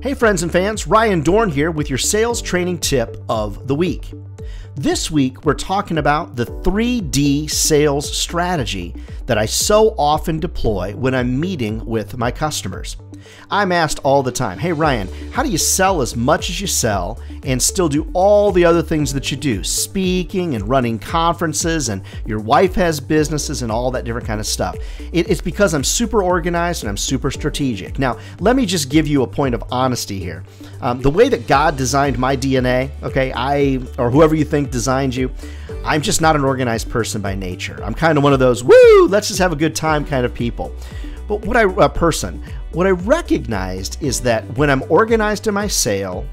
Hey friends and fans, Ryan Dohrn here with your sales training tip of the week. This week we're talking about the 3D sales strategy that I so often deploy when I'm meeting with my customers. I'm asked all the time, hey Ryan, how do you sell as much as you sell and still do all the other things that you do, speaking and running conferences, and your wife has businesses and all that different kind of stuff? It's because I'm super organized and I'm super strategic. Now, let me just give you a point of honesty here. The way that God designed my DNA, okay, or whoever you think designed you, I'm just not an organized person by nature. I'm kind of one of those, woo, let's just have a good time kind of people. But what I recognized is that when I'm organized in my sale,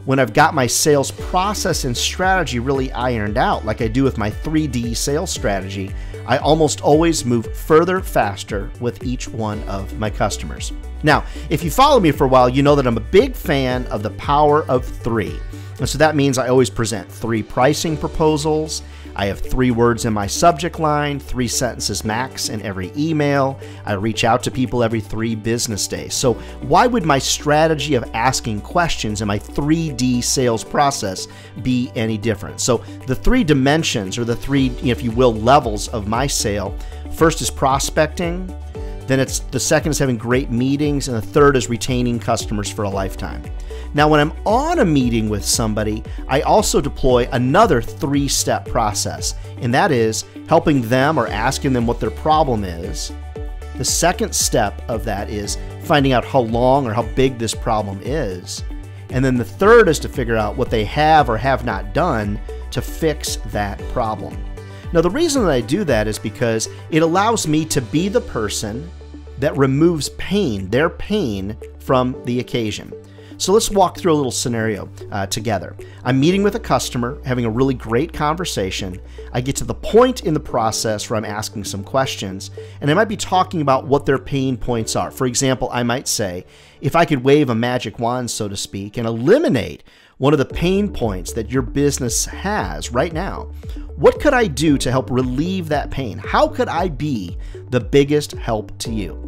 when I've got my sales process and strategy really ironed out, like I do with my 3D sales strategy, I almost always move further, faster with each one of my customers. Now, if you follow me for a while, you know that I'm a big fan of the power of 3. And so that means I always present 3 pricing proposals. I have 3 words in my subject line, 3 sentences max in every email. I reach out to people every 3 business days. So why would my strategy of asking questions in my 3D sales process be any different? So the 3 dimensions, or the 3, if you will, levels of my sale, first is prospecting, then the second is having great meetings, and the third is retaining customers for a lifetime. Now, when I'm on a meeting with somebody, I also deploy another 3-step process, and that is helping them or asking them what their problem is. The second step of that is finding out how long or how big this problem is. And then the third is to figure out what they have or have not done to fix that problem. Now, the reason that I do that is because it allows me to be the person that removes pain, their pain, from the occasion. So let's walk through a little scenario together. I'm meeting with a customer, having a really great conversation. I get to the point in the process where I'm asking some questions, and I might be talking about what their pain points are. For example, I might say, if I could wave a magic wand, so to speak, and eliminate one of the pain points that your business has right now, what could I do to help relieve that pain? How could I be the biggest help to you?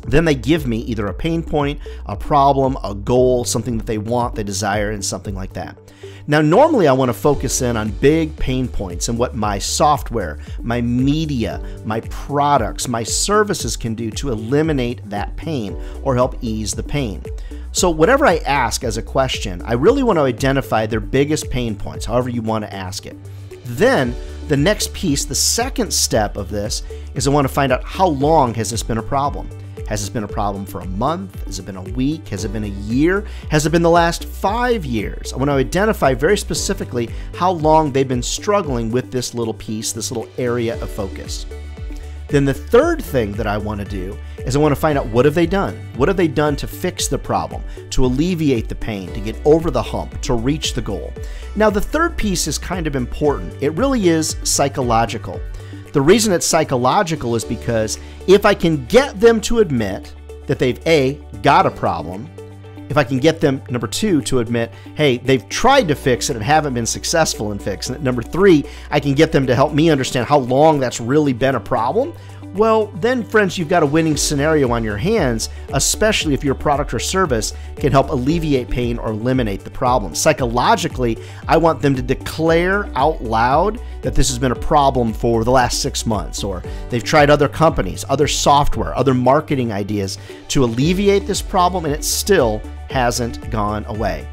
Then they give me either a pain point, a problem, a goal, something that they want, they desire, and something like that. Now, normally I want to focus in on big pain points and what my software, my media, my products, my services can do to eliminate that pain or help ease the pain. So whatever I ask as a question, I really want to identify their biggest pain points, however you want to ask it. Then the next piece, the second step of this, is I want to find out how long has this been a problem. Has this been a problem for a month? Has it been a week? Has it been a year? Has it been the last 5 years? I want to identify very specifically how long they've been struggling with this little piece, this little area of focus. Then the third thing that I want to do is I want to find out, what have they done? What have they done to fix the problem, to alleviate the pain, to get over the hump, to reach the goal? Now, the third piece is kind of important. It really is psychological. The reason it's psychological is because if I can get them to admit that they've A, got a problem, if I can get them, number 2, to admit, hey, they've tried to fix it and haven't been successful in fixing it. Number 3, I can get them to help me understand how long that's really been a problem. Well, then, friends, you've got a winning scenario on your hands, especially if your product or service can help alleviate pain or eliminate the problem. Psychologically, I want them to declare out loud that this has been a problem for the last 6 months, or they've tried other companies, other software, other marketing ideas to alleviate this problem, and it still hasn't gone away.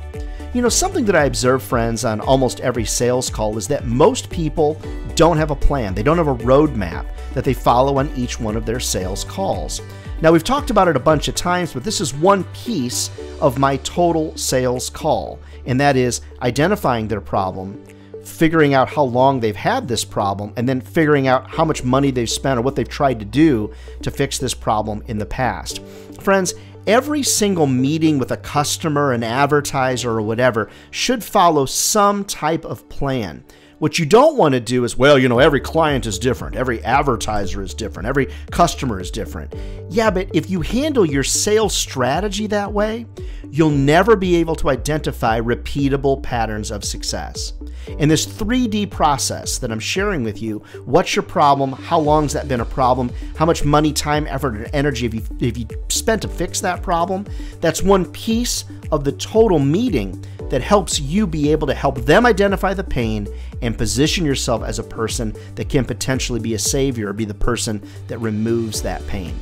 You know, something that I observe, friends, on almost every sales call is that most people don't have a plan. They don't have a roadmap that they follow on each one of their sales calls. Now, we've talked about it a bunch of times, but this is one piece of my total sales call, and that is identifying their problem, figuring out how long they've had this problem, and then figuring out how much money they've spent or what they've tried to do to fix this problem in the past. Friends, every single meeting with a customer, an advertiser, or whatever should follow some type of plan. What you don't want to do is, well, every client is different. Every advertiser is different. Every customer is different. Yeah, but if you handle your sales strategy that way, you'll never be able to identify repeatable patterns of success. In this 3D process that I'm sharing with you, what's your problem? How long has that been a problem? How much money, time, effort, and energy have you spent to fix that problem? That's one piece of the total meeting that helps you be able to help them identify the pain and position yourself as a person that can potentially be a savior or be the person that removes that pain.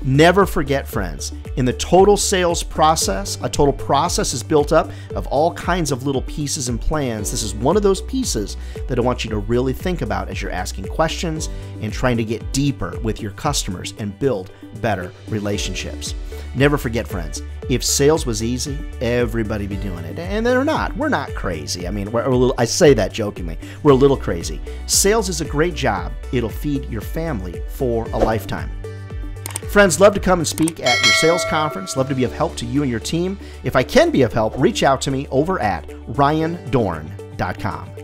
Never forget, friends, in the total sales process, a total process is built up of all kinds of little pieces and plans. This is one of those pieces that I want you to really think about as you're asking questions and trying to get deeper with your customers and build better relationships. Never forget, friends, if sales was easy, everybody be doing it. And they're not. We're not crazy. I mean, I say that jokingly. We're a little crazy. Sales is a great job. It'll feed your family for a lifetime. Friends, love to come and speak at your sales conference. Love to be of help to you and your team. If I can be of help, reach out to me over at ryandohrn.com.